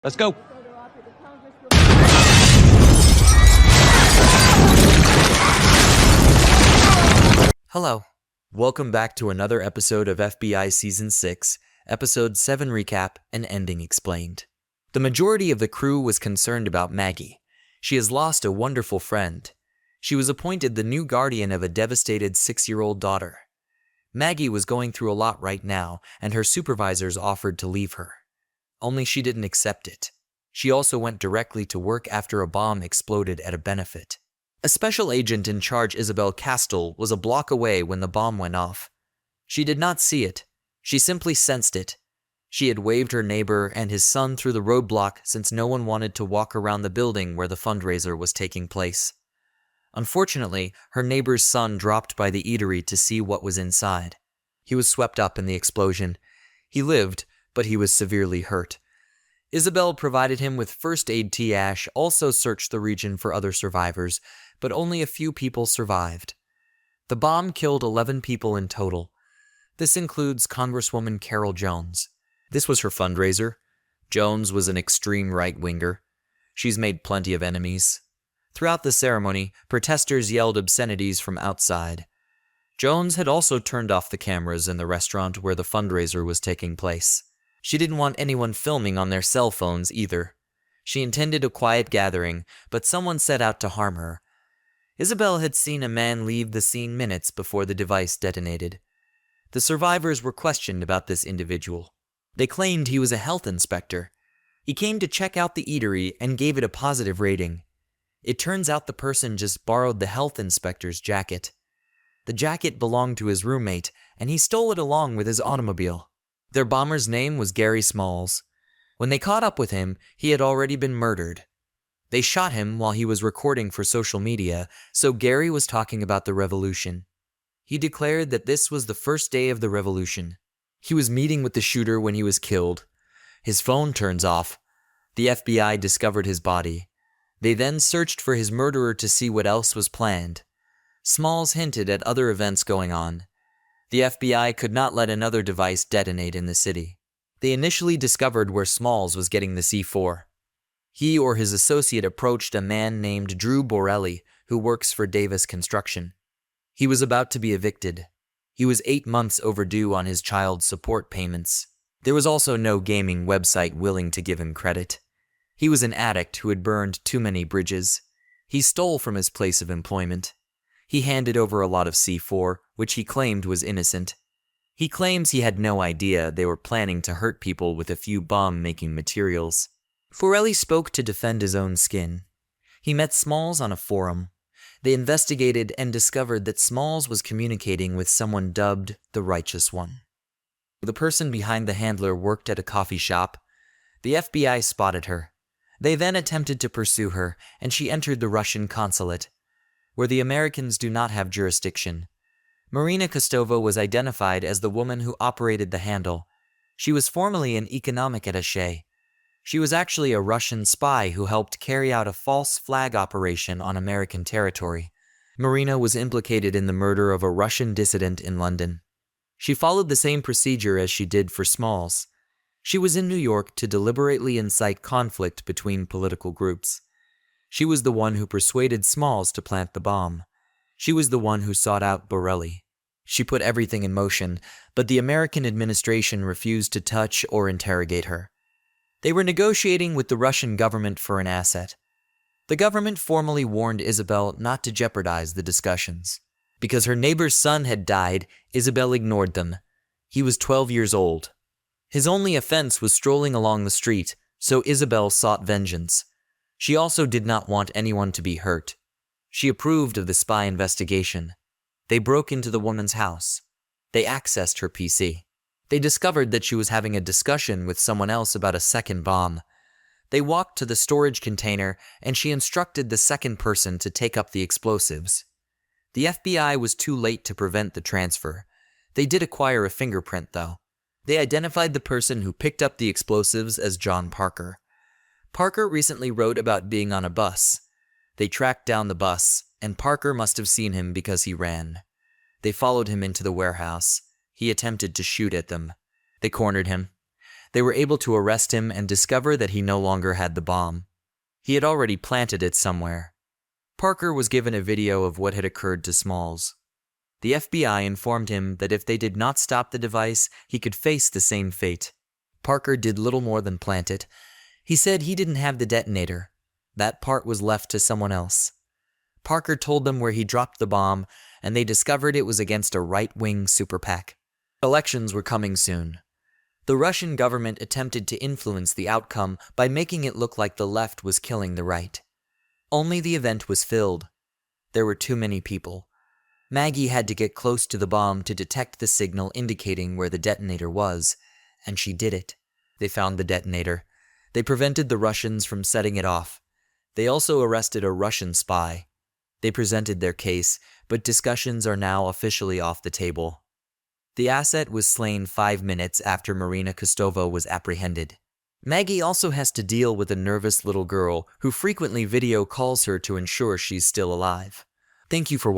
Let's go. Hello. Welcome back to another episode of FBI Season 6, Episode 7 Recap and Ending Explained. The majority of the crew was concerned about Maggie. She has lost a wonderful friend. She was appointed the new guardian of a devastated 6-year-old daughter. Maggie was going through a lot right now, and her supervisors offered to leave her. Only she didn't accept it. She also went directly to work after a bomb exploded at a benefit. A special agent in charge, Isabel Castile, was a block away when the bomb went off. She did not see it. She simply sensed it. She had waved her neighbor and his son through the roadblock since no one wanted to walk around the building where the fundraiser was taking place. Unfortunately, her neighbor's son dropped by the eatery to see what was inside. He was swept up in the explosion. He lived, but he was severely hurt. Isabel provided him with first aid. Ash also searched the region for other survivors, but only a few people survived. The bomb killed 11 people in total. This includes Congresswoman Carol Jones. This was her fundraiser. Jones was an extreme right-winger. She's made plenty of enemies. Throughout the ceremony, protesters yelled obscenities from outside. Jones had also turned off the cameras in the restaurant where the fundraiser was taking place. She didn't want anyone filming on their cell phones either. She intended a quiet gathering, but someone set out to harm her. Isabel had seen a man leave the scene minutes before the device detonated. The survivors were questioned about this individual. They claimed he was a health inspector. He came to check out the eatery and gave it a positive rating. It turns out the person just borrowed the health inspector's jacket. The jacket belonged to his roommate, and he stole it along with his automobile. Their bomber's name was Gary Smalls. When they caught up with him, he had already been murdered. They shot him while he was recording for social media, so Gary was talking about the revolution. He declared that this was the first day of the revolution. He was meeting with the shooter when he was killed. His phone turns off. The FBI discovered his body. They then searched for his murderer to see what else was planned. Smalls hinted at other events going on. The FBI could not let another device detonate in the city. They initially discovered where Smalls was getting the C4. He or his associate approached a man named Drew Borelli, who works for Davis Construction. He was about to be evicted. He was 8 months overdue on his child support payments. There was also no gaming website willing to give him credit. He was an addict who had burned too many bridges. He stole from his place of employment. He handed over a lot of C4, which he claimed was innocent. He claims he had no idea they were planning to hurt people with a few bomb-making materials. Borelli spoke to defend his own skin. He met Smalls on a forum. They investigated and discovered that Smalls was communicating with someone dubbed the Righteous One. The person behind the handler worked at a coffee shop. The FBI spotted her. They then attempted to pursue her, and she entered the Russian consulate, where the Americans do not have jurisdiction. Marina Kostova was identified as the woman who operated the handle. She was formerly an economic attaché. She was actually a Russian spy who helped carry out a false flag operation on American territory. Marina was implicated in the murder of a Russian dissident in London. She followed the same procedure as she did for Smalls. She was in New York to deliberately incite conflict between political groups. She was the one who persuaded Smalls to plant the bomb. She was the one who sought out Borelli. She put everything in motion, but the American administration refused to touch or interrogate her. They were negotiating with the Russian government for an asset. The government formally warned Isabel not to jeopardize the discussions. Because her neighbor's son had died, Isabel ignored them. He was 12 years old. His only offense was strolling along the street, so Isabel sought vengeance. She also did not want anyone to be hurt. She approved of the spy investigation. They broke into the woman's house. They accessed her PC. They discovered that she was having a discussion with someone else about a second bomb. They walked to the storage container, and she instructed the second person to take up the explosives. The FBI was too late to prevent the transfer. They did acquire a fingerprint, though. They identified the person who picked up the explosives as John Parker. Parker recently wrote about being on a bus. They tracked down the bus, and Parker must have seen him because he ran. They followed him into the warehouse. He attempted to shoot at them. They cornered him. they were able to arrest him and discover that he no longer had the bomb. He had already planted it somewhere. Parker was given a video of what had occurred to Smalls. The FBI informed him that if they did not stop the device, he could face the same fate. Parker did little more than plant it. He said he didn't have the detonator. That part was left to someone else. Parker told them where he dropped the bomb, and they discovered it was against a right-wing super PAC. Elections were coming soon. The Russian government attempted to influence the outcome by making it look like the left was killing the right. Only the event was filled. There were too many people. Maggie had to get close to the bomb to detect the signal indicating where the detonator was, and she did it. They found the detonator. They prevented the Russians from setting it off. They also arrested a Russian spy. They presented their case, but discussions are now officially off the table. The asset was slain 5 minutes after Marina Kostova was apprehended. Maggie also has to deal with a nervous little girl who frequently video calls her to ensure she's still alive. Thank you for watching.